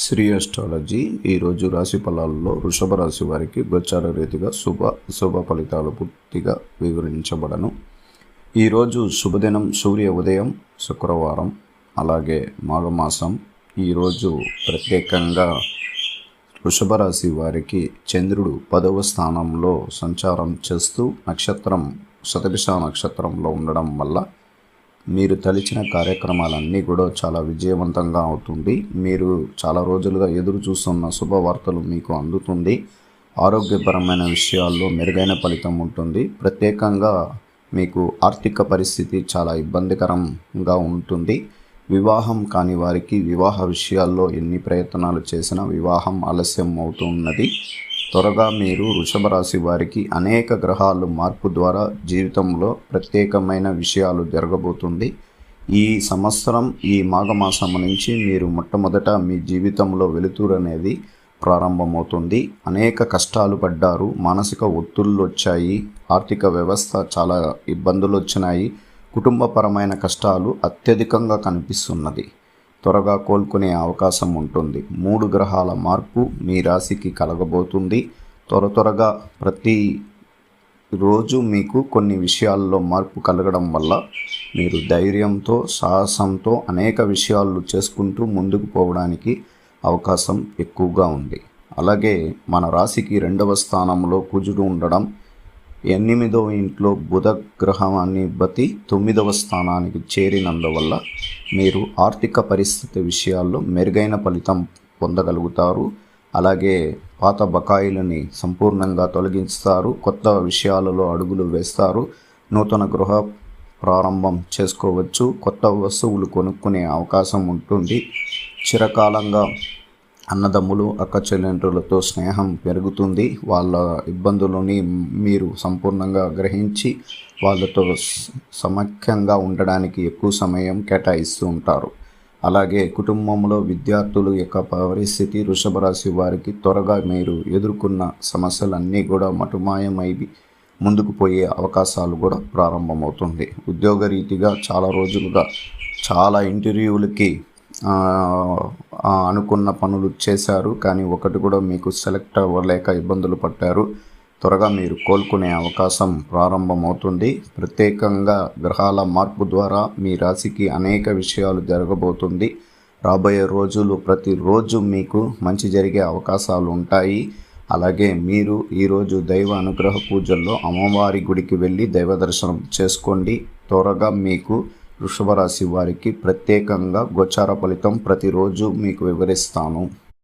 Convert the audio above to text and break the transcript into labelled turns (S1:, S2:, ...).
S1: Shri astrology ఈరోజు రాశి ఫలాల్లో వృషభ రాశి వారికి గోచార రీతిగా శుభ ఫలితాలు పూర్తిగా వివరించబడను. ఈరోజు శుభదినం సూర్య ఉదయం, శుక్రవారం, అలాగే మాఘమాసం. ఈరోజు ప్రత్యేకంగా వృషభ రాశి వారికి చంద్రుడు 10వ స్థానంలో సంచారం చేస్తూ నక్షత్రం శతభిష నక్షత్రంలో ఉండడం వల్ల మీరు తలిచిన కార్యక్రమాలన్నీ కూడా చాలా విజయవంతంగా అవుతుంది. మీరు చాలా రోజులుగా ఎదురు చూస్తున్న శుభవార్తలు మీకు అందుతుంది. ఆరోగ్యపరమైన విషయాల్లో మెరుగైన ఫలితం ఉంటుంది. ప్రత్యేకంగా మీకు ఆర్థిక పరిస్థితి చాలా ఇబ్బందికరంగా ఉంటుంది. వివాహం కాని వారికి వివాహ విషయాల్లో ఎన్ని ప్రయత్నాలు చేసినా వివాహం ఆలస్యం అవుతున్నది. త్వరగా మీరు వృషభ రాశి వారికి అనేక గ్రహాలు మార్పు ద్వారా జీవితంలో ప్రత్యేకమైన విషయాలు జరగబోతుంది. ఈ సంవత్సరం ఈ మాఘమాసం నుంచి మీరు మొట్టమొదట మీ జీవితంలో వెలుతురు అనేది ప్రారంభమవుతుంది. అనేక కష్టాలు పడ్డారు, మానసిక ఒత్తిళ్ళు వచ్చాయి, ఆర్థిక వ్యవస్థ చాలా ఇబ్బందులు వచ్చినాయి, కుటుంబపరమైన కష్టాలు అత్యధికంగా కనిపిస్తున్నది. త్వరగా కోలుకునే అవకాశం ఉంటుంది. 3 గ్రహాల మార్పు మీ రాశికి కలగబోతుంది. త్వరగా ప్రతి రోజు మీకు కొన్ని విషయాల్లో మార్పు కలగడం వల్ల మీరు ధైర్యంతో, సాహసంతో అనేక విషయాలు చేసుకుంటూ ముందుకు పోవడానికి అవకాశం ఎక్కువగా ఉంది. అలాగే మన రాశికి 2వ స్థానంలో కుజుడు ఉండడం, 8వ ఇంట్లో బుధ గ్రహాన్ని బట్టి 9వ స్థానానికి చేరినందువల్ల మీరు ఆర్థిక పరిస్థితి విషయాల్లో మెరుగైన ఫలితం పొందగలుగుతారు. అలాగే పాత బకాయిలని సంపూర్ణంగా తొలగిస్తారు. కొత్త విషయాలలో అడుగులు వేస్తారు. నూతన గృహ ప్రారంభం చేసుకోవచ్చు. కొత్త వస్తువులు కొనుక్కునే అవకాశం ఉంటుంది. చిరకాలంగా అన్నదమ్ములు, అక్క చెల్లెండ్రులతో స్నేహం పెరుగుతుంది. వాళ్ళ ఇబ్బందులని మీరు సంపూర్ణంగా గ్రహించి వాళ్ళతో సమైక్యంగా ఉండడానికి ఎక్కువ సమయం కేటాయిస్తూ ఉంటారు. అలాగే కుటుంబంలో విద్యార్థుల యొక్క పరిస్థితి వృషభ రాశి వారికి త్వరగా మీరు ఎదుర్కొన్న సమస్యలన్నీ కూడా మటుమాయమై ముందుకు పోయే అవకాశాలు కూడా ప్రారంభమవుతుంది. ఉద్యోగరీతిగా చాలా రోజులుగా చాలా ఇంటర్వ్యూలకి అనుకున్న పనులు చేశారు, కానీ ఒకటి కూడా మీకు సెలెక్ట్ అవ్వలేక ఇబ్బందులు పడ్డారు. త్వరగా మీరు కోలుకునే అవకాశం ప్రారంభమవుతుంది. ప్రత్యేకంగా గ్రహాల మార్పు ద్వారా మీ రాశికి అనేక విషయాలు జరగబోతుంది. రాబోయే రోజులు ప్రతిరోజు మీకు మంచి జరిగే అవకాశాలు ఉంటాయి. అలాగే మీరు ఈరోజు దైవ అనుగ్రహ పూజల్లో అమ్మవారి గుడికి వెళ్ళి దైవ దర్శనం చేసుకోండి. త్వరగా మీకు వృషభ రాశి వారికి ప్రత్యేకంగా గోచార ఫలితం ప్రతిరోజు మీకు వివరిస్తాను.